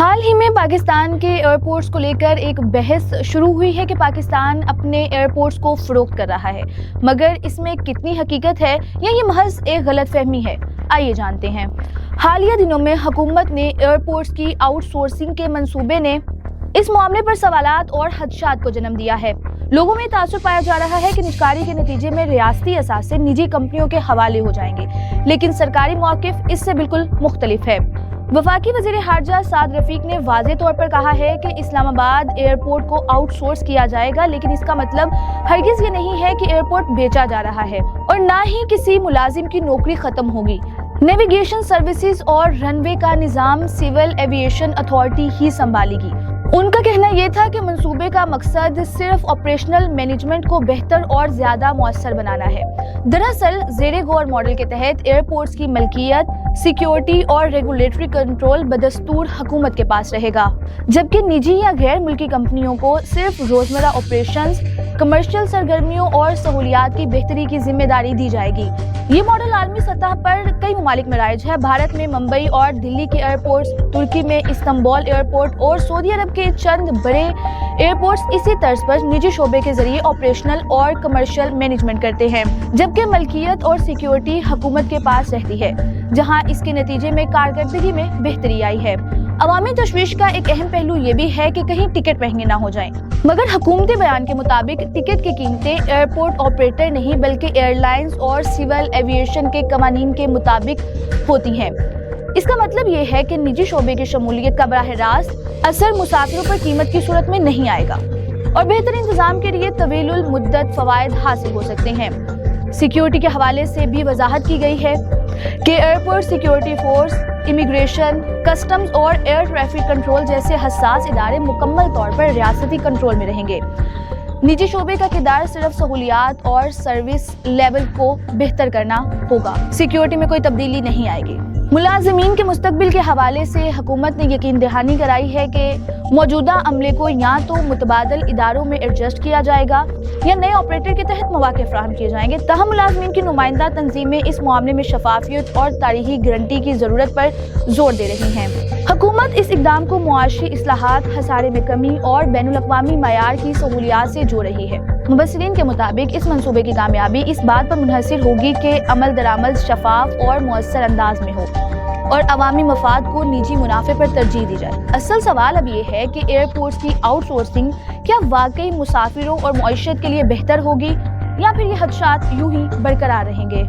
हाल ही में पाकिस्तान के एयरपोर्ट्स को लेकर एक बहस शुरू हुई है कि पाकिस्तान अपने एयरपोर्ट्स को फरोख्त कर रहा है, मगर इसमें कितनी हकीकत है या ये महज एक गलतफहमी है, आइए जानते हैं। हालिया दिनों में हुकूमत ने एयरपोर्ट्स की आउटसोर्सिंग के मंसूबे ने इस मामले पर सवालात और खदशात को जन्म दिया है। लोगों में तासुर पाया जा रहा है कि निजकारी के नतीजे में रियासती असासे निजी कंपनियों के हवाले हो जाएंगे, लेकिन सरकारी मौक़िफ़ इससे बिल्कुल मुख्तलिफ है। वफाकी वज़ीर खारजा साद रफ़ीक ने वाज़ेह तौर पर कहा है कि इस्लामाबाद एयरपोर्ट को आउटसोर्स किया जाएगा, लेकिन इसका मतलब हरगिज़ ये नहीं है कि एयरपोर्ट बेचा जा रहा है और ना ही किसी मुलाजिम की नौकरी ख़त्म होगी। नेविगेशन सर्विसेज और रनवे का निज़ाम सिविल एविएशन अथॉरिटी ही संभालेगी। उनका कहना यह था कि मंसूबे का मकसद सिर्फ ऑपरेशनल मैनेजमेंट को बेहतर और ज्यादा मौसर बनाना है। दरअसल ज़ेरे गौर मॉडल के तहत एयरपोर्ट्स की मलकियत, सिक्योरिटी और रेगुलेटरी कंट्रोल बदस्तूर हुकूमत के पास रहेगा, जबकि निजी या गैर मुल्की कंपनियों को सिर्फ रोजमर्रा ऑपरेशंस, कमर्शियल सरगर्मियों और सहूलियात की बेहतरी की जिम्मेदारी दी जाएगी। ये मॉडल आलमी सतह पर कई ममालिक में राइज है। भारत में मुंबई और दिल्ली के एयरपोर्ट्स, तुर्की में इस्तांबुल एयरपोर्ट और सऊदी अरब के चंद बड़े एयरपोर्ट्स इसी तर्ज पर निजी शोबे के जरिए ऑपरेशनल और कमर्शियल मैनेजमेंट करते हैं, जबकि मलकियत और सिक्योरिटी हुकूमत के पास रहती है, जहां इसके नतीजे में कारकर्दगी में बेहतरी आई है। अवामी तशवीश का एक अहम पहलू ये भी है कि कहीं टिकट महंगे ना हो जाएं, मगर हुकूमती बयान के मुताबिक टिकट की कीमतें एयरपोर्ट ऑपरेटर नहीं बल्कि एयरलाइंस और सिविल एविएशन के कवानीन के मुताबिक होती हैं। इसका मतलब ये है कि निजी शोबे की शमूलियत का बराह रास्त असर मुसाफिरों पर कीमत की सूरत में नहीं आएगा और बेहतर इंतजाम के लिए तवीलुल मुद्दत फवायद हासिल हो सकते हैं। सिक्योरिटी के हवाले से भी वजाहत की गई है कि airport security force, immigration, customs और एयर ट्रैफिक कंट्रोल जैसे हसास इदारे मुकम्मल तौर पर रियासती कंट्रोल में रहेंगे। निजी शोबे का किरदार सिर्फ सहूलियात और सर्विस लेवल को बेहतर करना होगा। सिक्योरिटी में कोई तब्दीली नहीं आएगी। मुलाजिमीन के मुस्तकबिल के हवाले से हुकूमत ने यकीन दहानी कराई है कि मौजूदा अमले को या तो मुतबादल इदारों में एडजस्ट किया जाएगा या नए ऑपरेटर के तहत मौके फराहम किए जाएंगे। ताहम मुलाजिमीन की नुमाइंदा तंजीमें इस मामले में शफाफियत और तारीखी गारंटी की जरूरत पर जोर दे रही हैं। हुकूमत इस इक़दाम को मुआशी इस्लाहात, खसारे में कमी और बैनुल-अक़वामी मयार की सहूलियात से जोड़ रही है। मुबस्सिरीन के मुताबिक इस मंसूबे की कामयाबी इस बात पर मुनहसिर होगी कि अमल दरामद शफाफ और मुअस्सर अंदाज में हो और अवामी मफाद को निजी मुनाफे पर तरजीह दी जाए। असल सवाल अब ये है कि एयरपोर्ट्स की आउटसोर्सिंग क्या वाकई मुसाफिरों और मईशत के लिए बेहतर होगी या फिर ये खदशात यूं ही बरकरार रहेंगे।